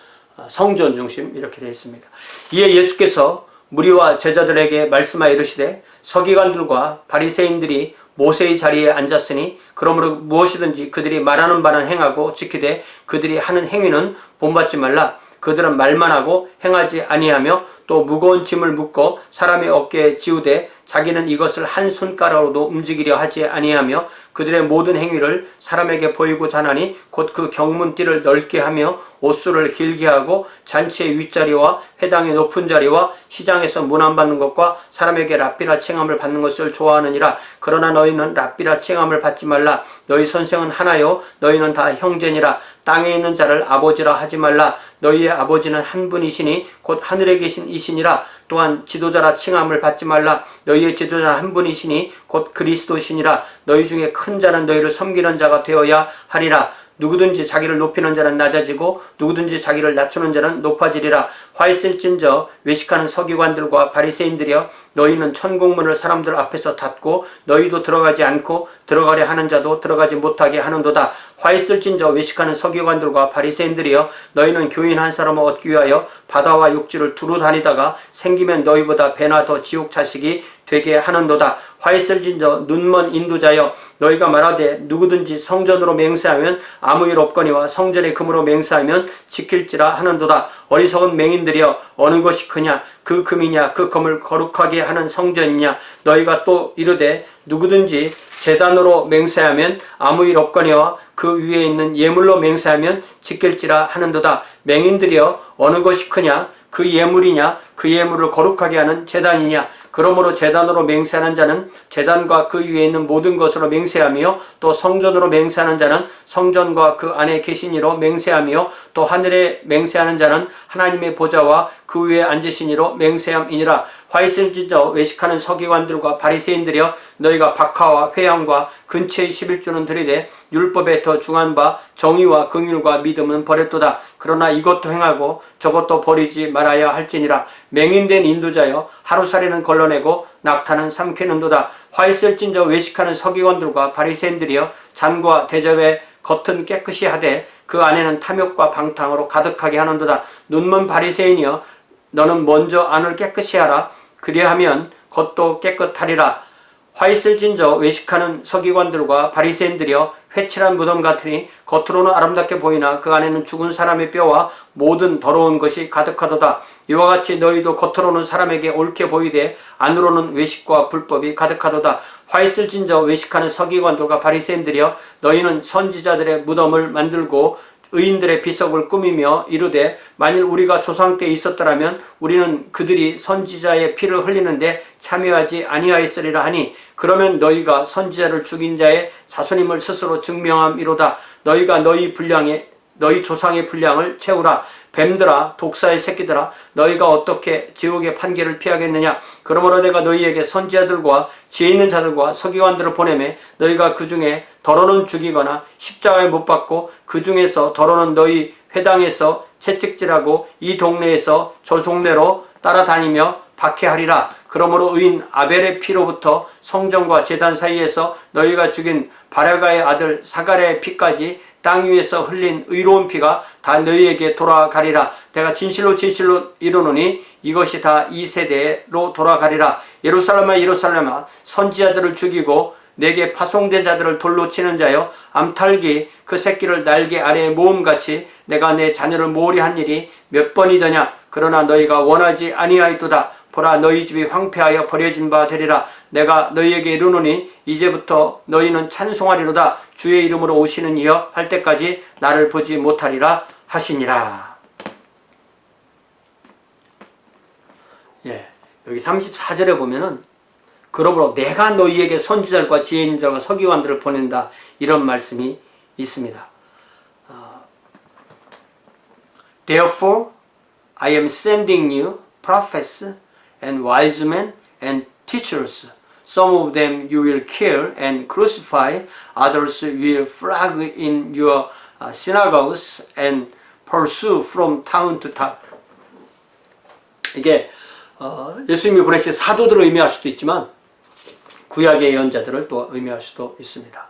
성전 중심 이렇게 되어 있습니다. 이에 예수께서 무리와 제자들에게 말씀하여 이르시되 서기관들과 바리새인들이 모세의 자리에 앉았으니 그러므로 무엇이든지 그들이 말하는 바는 행하고 지키되 그들이 하는 행위는 본받지 말라. 그들은 말만 하고 행하지 아니하며 또 무거운 짐을 묶고 사람의 어깨에 지우되 자기는 이것을 한 손가락으로도 움직이려 하지 아니하며 그들의 모든 행위를 사람에게 보이고자 하나니 곧 그 경문띠를 넓게 하며 옷수를 길게 하고 잔치의 윗자리와 회당의 높은 자리와 시장에서 문안받는 것과 사람에게 랍비라 칭함을 받는 것을 좋아하느니라. 그러나 너희는 랍비라 칭함을 받지 말라. 너희 선생은 하나요 너희는 다 형제니라. 땅에 있는 자를 아버지라 하지 말라. 너희의 아버지는 한 분이시니 곧 하늘에 계신 이시니라. 또한 지도자라 칭함을 받지 말라. 너희의 지도자 한 분이시니 곧 그리스도시니라. 너희 중에 큰 자는 너희를 섬기는 자가 되어야 하리라. 누구든지 자기를 높이는 자는 낮아지고 누구든지 자기를 낮추는 자는 높아지리라. 화 있을진저 외식하는 서기관들과 바리새인들이여 너희는 천국문을 사람들 앞에서 닫고 너희도 들어가지 않고 들어가려 하는 자도 들어가지 못하게 하는도다. 화 있을진저 외식하는 서기관들과 바리새인들이여 너희는 교인 한 사람을 얻기 위하여 바다와 육지를 두루 다니다가 생기면 너희보다 배나 더 지옥 자식이 되게 하는도다. 화 있을진저 눈먼 인도자여 너희가 말하되 누구든지 성전으로 맹세하면 아무 일 없거니와 성전의 금으로 맹세하면 지킬지라 하는도다. 어리석은 맹인들이여 어느 것이 크냐 그 금이냐 그 금을 거룩하게 하는 성전이냐. 너희가 또 이르되 누구든지 제단으로 맹세하면 아무 일 없거니와 그 위에 있는 예물로 맹세하면 지킬지라 하는도다. 맹인들이여 어느 것이 크냐 그 예물이냐 그 예물을 거룩하게 하는 제단이냐. 그러므로 제단으로 맹세하는 자는 제단과 그 위에 있는 모든 것으로 맹세하며 또 성전으로 맹세하는 자는 성전과 그 안에 계신 이로 맹세하며 또 하늘에 맹세하는 자는 하나님의 보좌와 그 위에 앉으신 이로 맹세함이니라. 화 있을진저 외식하는 서기관들과 바리새인들이여 너희가 박하와 회양과 근처의 11조는 들이되 율법에 더 중한 바 정의와 긍휼과 믿음은 버렸도다. 그러나 이것도 행하고 저것도 버리지 말아야 할지니라. 맹인된 인도자여 하루살이는 걸러내고 낙타는 삼키는도다. 화 있을진저 외식하는 서기관들과 바리새인들이여 잔과 대접의 겉은 깨끗이 하되 그 안에는 탐욕과 방탕으로 가득하게 하는도다. 눈먼 바리새인이여 너는 먼저 안을 깨끗이 하라. 그리하면 겉도 깨끗하리라. 화 있을진저 외식하는 서기관들과 바리새인들이여 회칠한 무덤 같으니 겉으로는 아름답게 보이나 그 안에는 죽은 사람의 뼈와 모든 더러운 것이 가득하도다. 이와 같이 너희도 겉으로는 사람에게 옳게 보이되 안으로는 외식과 불법이 가득하도다. 화 있을진저 외식하는 서기관들과 바리새인들이여 너희는 선지자들의 무덤을 만들고 의인들의 비석을 꾸미며 이르되 만일 우리가 조상 때 있었더라면 우리는 그들이 선지자의 피를 흘리는데 참여하지 아니하였으리라 하니 그러면 너희가 선지자를 죽인 자의 자손임을 스스로 증명함이로다. 너희가 너희 분량에 너희 조상의 분량을 채우라. 뱀들아 독사의 새끼들아 너희가 어떻게 지옥의 판결을 피하겠느냐. 그러므로 내가 너희에게 선지자들과 지혜 있는 자들과 서기관들을 보내매 너희가 그 중에 더러는 죽이거나 십자가에 못 박고 그 중에서 더러는 너희 회당에서 채찍질하고 이 동네에서 저 동네로 따라다니며 박해하리라. 그러므로 의인 아벨의 피로부터 성전과 제단 사이에서 너희가 죽인 바라가의 아들 사가랴의 피까지 땅 위에서 흘린 의로운 피가 다 너희에게 돌아가리라. 내가 진실로 진실로 이르노니 이것이 다 이 세대로 돌아가리라. 예루살렘아 예루살렘아 선지자들을 죽이고 내게 파송된 자들을 돌로 치는 자여 암탉이 그 새끼를 날개 아래에 모음같이 내가 내 자녀를 모으리 한 일이 몇 번이더냐. 그러나 너희가 원하지 아니하였도다. 보라 너희 집이 황폐하여 버려진 바 되리라. 내가 너희에게 이르노니 이제부터 너희는 찬송하리로다. 주의 이름으로 오시는 이여 할 때까지 나를 보지 못하리라 하시니라. 예, 여기 34절에 보면은 그러므로 내가 너희에게 선지자들과 지혜 있는 자와 서기관들을 보낸다 이런 말씀이 있습니다. Therefore I am sending you prophets and wise men and teachers. Some of them you will kill and crucify, others will flog in your synagogues and pursue from town to town. 이게 예수님이 보내신 사도들을 의미할 수도 있지만 구약의 예언자들을 또 의미할 수도 있습니다.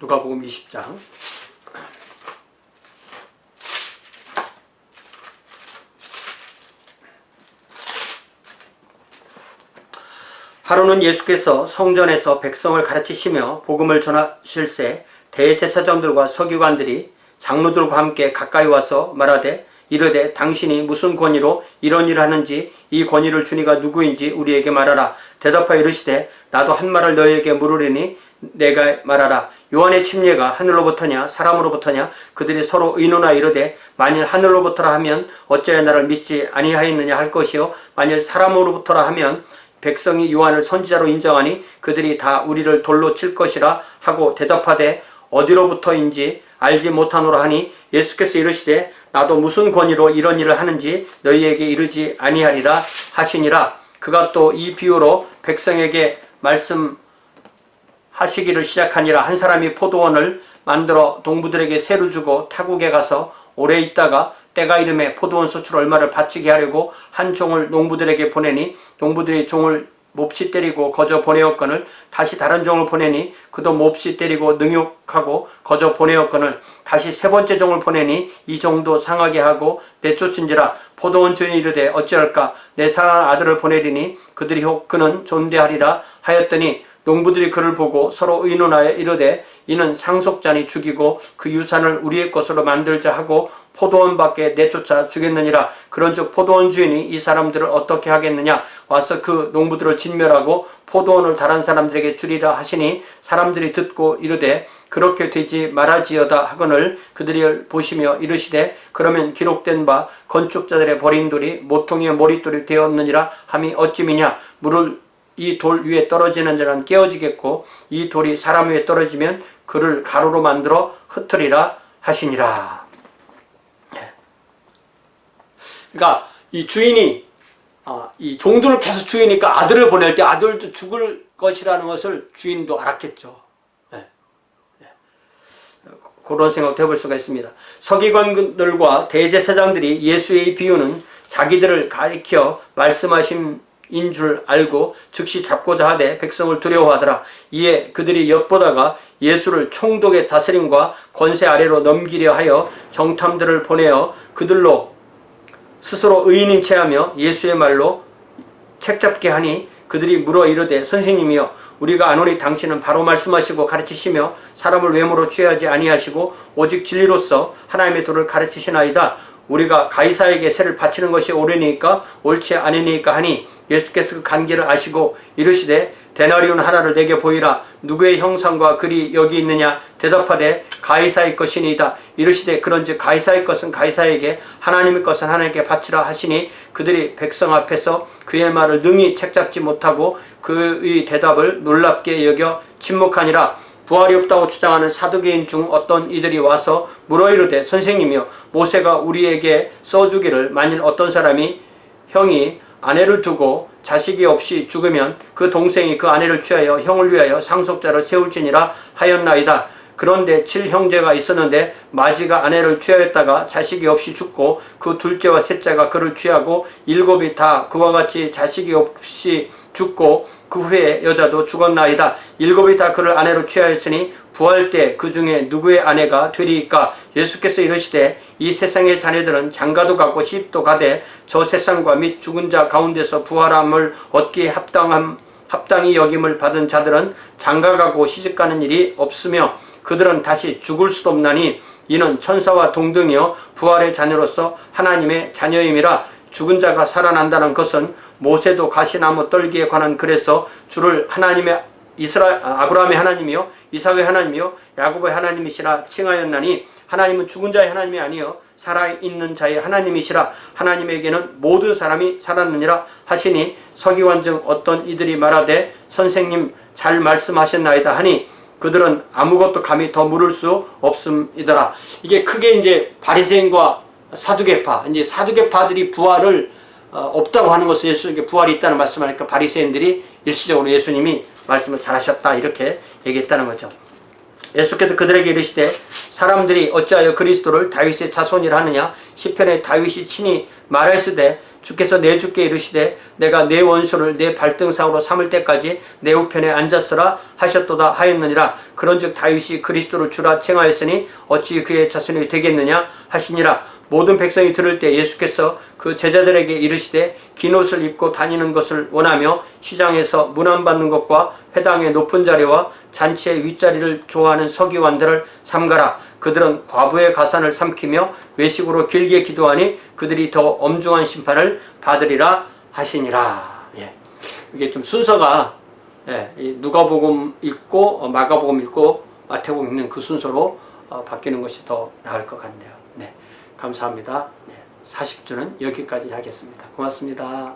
누가복음 20장 하루는 예수께서 성전에서 백성을 가르치시며 복음을 전하실새 대제사장들과 서기관들이 장로들과 함께 가까이 와서 말하되 이르되 당신이 무슨 권위로 이런 일을 하는지 이 권위를 주니가 누구인지 우리에게 말하라. 대답하여 이르시되 나도 한 말을 너희에게 물으리니 내가 말하라. 요한의 침례가 하늘로부터냐 사람으로부터냐. 그들이 서로 의논하 이르되 만일 하늘로부터라 하면 어찌하여 나를 믿지 아니하였느냐 할 것이요 만일 사람으로부터라 하면 백성이 요한을 선지자로 인정하니 그들이 다 우리를 돌로 칠 것이라 하고 대답하되 어디로부터인지 알지 못하노라 하니 예수께서 이르시되 나도 무슨 권위로 이런 일을 하는지 너희에게 이르지 아니하리라 하시니라. 그가 또 이 비유로 백성에게 말씀하시기를 시작하니라. 한 사람이 포도원을 만들어 농부들에게 세를 주고 타국에 가서 오래 있다가 때가 이름에 포도원 소출 얼마를 바치게 하려고 한 종을 농부들에게 보내니 농부들이 종을 몹시 때리고 거저 보내었거늘 다시 다른 종을 보내니 그도 몹시 때리고 능욕하고 거저 보내었거늘 다시 세 번째 종을 보내니 이 종도 상하게 하고 내쫓은지라. 포도원 주인이 이르되 어찌할까 내 사랑하는 아들을 보내리니 그들이 혹 그는 존대하리라 하였더니 농부들이 그를 보고 서로 의논하여 이르되 이는 상속자니 죽이고 그 유산을 우리의 것으로 만들자 하고 포도원 밖에 내쫓아 주겠느니라. 그런즉 포도원 주인이 이 사람들을 어떻게 하겠느냐. 와서 그 농부들을 진멸하고 포도원을 다른 사람들에게 주리라 하시니 사람들이 듣고 이르되 그렇게 되지 말아지어다 하거늘 그들이 보시며 이르시되 그러면 기록된 바 건축자들의 버린 돌이 모퉁이의 머릿돌이 되었느니라 함이 어찌미냐. 물을 이 돌 위에 떨어지는 자는 깨어지겠고 이 돌이 사람 위에 떨어지면 그를 가루로 만들어 흩으리라 하시니라. 그러니까 이 주인이 이 종들을 계속 죽이니까 아들을 보낼 때 아들도 죽을 것이라는 것을 주인도 알았겠죠. 그런 생각도 해볼 수가 있습니다. 서기관들과 대제사장들이 예수의 비유는 자기들을 가리켜 말씀하신 인 줄 알고 즉시 잡고자 하되 백성을 두려워하더라. 이에 그들이 엿보다가 예수를 총독의 다스림과 권세 아래로 넘기려 하여 정탐들을 보내어 그들로 스스로 의인인 체하며 예수의 말로 책잡게 하니 그들이 물어 이르되 선생님이여 우리가 아노니 당신은 바로 말씀하시고 가르치시며 사람을 외모로 취하지 아니하시고 오직 진리로서 하나님의 도를 가르치시나이다. 우리가 가이사에게 세를 바치는 것이 옳으니까 옳지 아니니까 하니 예수께서 그 간계를 아시고 이르시되 데나리온 하나를 내게 보이라. 누구의 형상과 글이 여기 있느냐? 대답하되 가이사의 것이니이다. 이르시되 그런즉 가이사의 것은 가이사에게, 하나님의 것은 하나님께 바치라 하시니 그들이 백성 앞에서 그의 말을 능히 책잡지 못하고 그의 대답을 놀랍게 여겨 침묵하니라. 부활이 없다고 주장하는 사두개인 중 어떤 이들이 와서 물어 이르되 선생님이여, 모세가 우리에게 써주기를 만일 어떤 사람이 형이 아내를 두고 자식이 없이 죽으면 그 동생이 그 아내를 취하여 형을 위하여 상속자를 세울지니라 하였나이다. 그런데 7형제가 있었는데 마지가 아내를 취하였다가 자식이 없이 죽고 그 둘째와 셋째가 그를 취하고 7이 다 그와 같이 자식이 없이 죽고 그 후에 여자도 죽었나이다. 7이 다 그를 아내로 취하였으니 부활 때 그 중에 누구의 아내가 되리이까? 예수께서 이르시되 이 세상의 자녀들은 장가도 가고 시집도 가되 저 세상과 및 죽은 자 가운데서 부활함을 얻기에 합당히 여김을 받은 자들은 장가가고 시집가는 일이 없으며 그들은 다시 죽을 수도 없나니 이는 천사와 동등이여 부활의 자녀로서 하나님의 자녀임이라. 죽은 자가 살아난다는 것은 모세도 가시나무 떨기에 관한 글에서 주를 하나님의 아브라함의 하나님이요 이삭의 하나님이요 야곱의 하나님이시라 칭하였나니 하나님은 죽은 자의 하나님이 아니요 살아있는 자의 하나님이시라. 하나님에게는 모든 사람이 살았느니라 하시니 서기관 중 어떤 이들이 말하되 선생님 잘 말씀하셨나이다 하니 그들은 아무것도 감히 더 물을 수 없음이더라. 이게 크게 이제 바리새인과 사두개파, 이제 사두개파들이 부활을 없다고 하는 것을 예수님께 부활이 있다는 말씀을 하니까 바리새인들이 일시적으로 예수님이 말씀을 잘하셨다 이렇게 얘기했다는 거죠. 예수께서 그들에게 이르시되 사람들이 어찌하여 그리스도를 다윗의 자손이라 하느냐? 시편에 다윗이 친히 말하였으되 주께서 내 주께 이르시되 내가 내 원수를 내 발등상으로 삼을 때까지 내 우편에 앉았으라 하셨도다 하였느니라. 그런즉 다윗이 그리스도를 주라 칭하였으니 어찌 그의 자손이 되겠느냐 하시니라. 모든 백성이 들을 때 예수께서 그 제자들에게 이르시되 긴 옷을 입고 다니는 것을 원하며 시장에서 문안받는 것과 회당의 높은 자리와 잔치의 윗자리를 좋아하는 서기관들을 삼가라. 그들은 과부의 가산을 삼키며 외식으로 길게 기도하니 그들이 더 엄중한 심판을 받으리라 하시니라. 예. 이게 좀 순서가 누가복음 읽고 마가복음 읽고 마태복음 읽는 그 순서로 바뀌는 것이 더 나을 것 같네요. 네. 감사합니다. 네. 40주는 여기까지 하겠습니다. 고맙습니다.